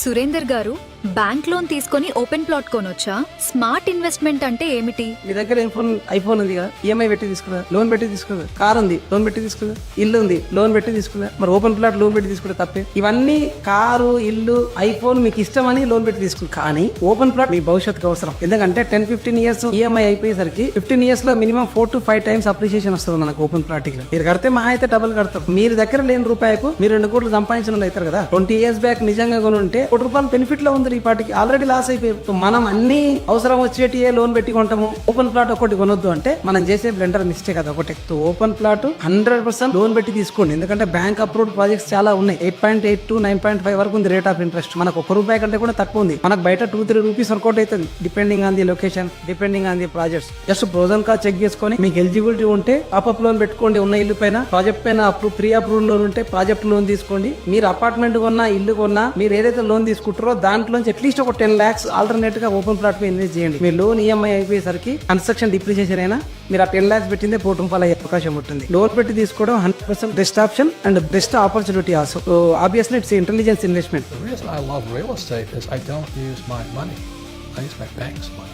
సురేందర్ గారు, bank loan తీసుకొని open plot కొనొచ్చా? Smart investment అంటే ఏమిటి? మీ దగ్గర ఐఫోన్ ఉంది కదా, ఈఎంఐ పెట్టి తీసుకున్నా, లోన్ పెట్టి తీసుకున్నా, కార్ ఉంది లోన్ పెట్టి తీసుకున్నా, ఇల్లు ఉంది లోన్ పెట్టి తీసుకున్నా, మరి ఓపెన్ ప్లాట్ లోన్ పెట్టి తీసుకుంటే తప్పే. ఇవన్నీ కారు, ఇల్లు, ఐఫోన్ మీకు ఇష్టమని లోన్ పెట్టి తీసుకున్నా, కానీ ఓపెన్ ప్లాట్ మీ భవిష్యత్తుకు అవసరం. ఎందుకంటే 10-15 ఇయర్స్ ఈఎంఐ అయిపోయేసరికి 15 ఇయర్స్ లో మినిమం 4 to 5 times అప్రిషియేషన్ వస్తుంది మనకు ఓపెన్ ప్లాట్ కి. మీరు కడితే మహా అయితే డబుల్ కడతారు. మీరు దగ్గర లేని రూపాయకు మీరు 2 కోట్లు సంపాదించిన వాళ్ళు అవుతారు కదా. 20 years బ్యాక్ నిజంగా కొని ఉంటే ₹1 బెనిఫిట్ లో ఉంది, ఈ పాటికి ఆల్రెడీ లాస్ అయిపోయి. మనం అన్ని అవసరం వచ్చేటి లోన్ పెట్టి కొంటాము. ఓపెన్ ప్లాట్ ఒకటి కొనొద్దు అంటే మనం చేసే బ్లెండర్ మిస్టేక్ అది ఒకటి. ఓపెన్ ప్లాట్ 100% లోన్ పెట్టి తీసుకోండి. ఎందుకంటే బ్యాంక్ అప్రూవ్డ్ ప్రాజెక్ట్స్ చాలా ఉన్నాయి. 8.8 to 9.5 వరకు ఉంది రేట్ ఆఫ్ ఇంట్రెస్ట్. మనకు ₹1 కంటే కూడా తక్కువ ఉంది. మనకు బయట 2-3 రూపీస్ వర్కౌట్ అవుతుంది, depending on the location, depending on the projects. Just ప్రోజన్ కా చెక్ చేసుకొని మీకు ఎలిజిబిలిటీ ఉంటే అప్ లోన్ పెట్టుకోండి. ఉన్న ఇల్లు పైన ప్రాజెక్ట్ పైన ప్రీ అప్రూవ్ లోన్ ఉంటే ప్రాజెక్ట్ లోన్ తీసుకోండి. మీరు అపార్ట్మెంట్ కొన్నా, ఇల్లు కొన్నా, మీరు ఏదైతే లోన్ తీసుకుంటారో దాంట్లోంచి అట్లీస్ట్ ఒక 10 lakhs ఆల్టర్నేట్ గా ఓపెన్ ప్లాట్ పై ఇన్వెస్ట్ చేయండి. మీ లోన్ ఈఎంఐ అయిపోయేసరికి కన్స్ట్రక్షన్ డిప్రిసియేషన్ అయినా మీరు ఆ 10 lakhs పెట్టిందే ₹1 అయ్యే అవకాశం ఉంటుంది. లోన్ పెట్టి తీసుకోవడం 100% best option and best opportunity also. So obviously it's intelligence investment. The reason I love real estate is I don't use my money. I use my bank's money.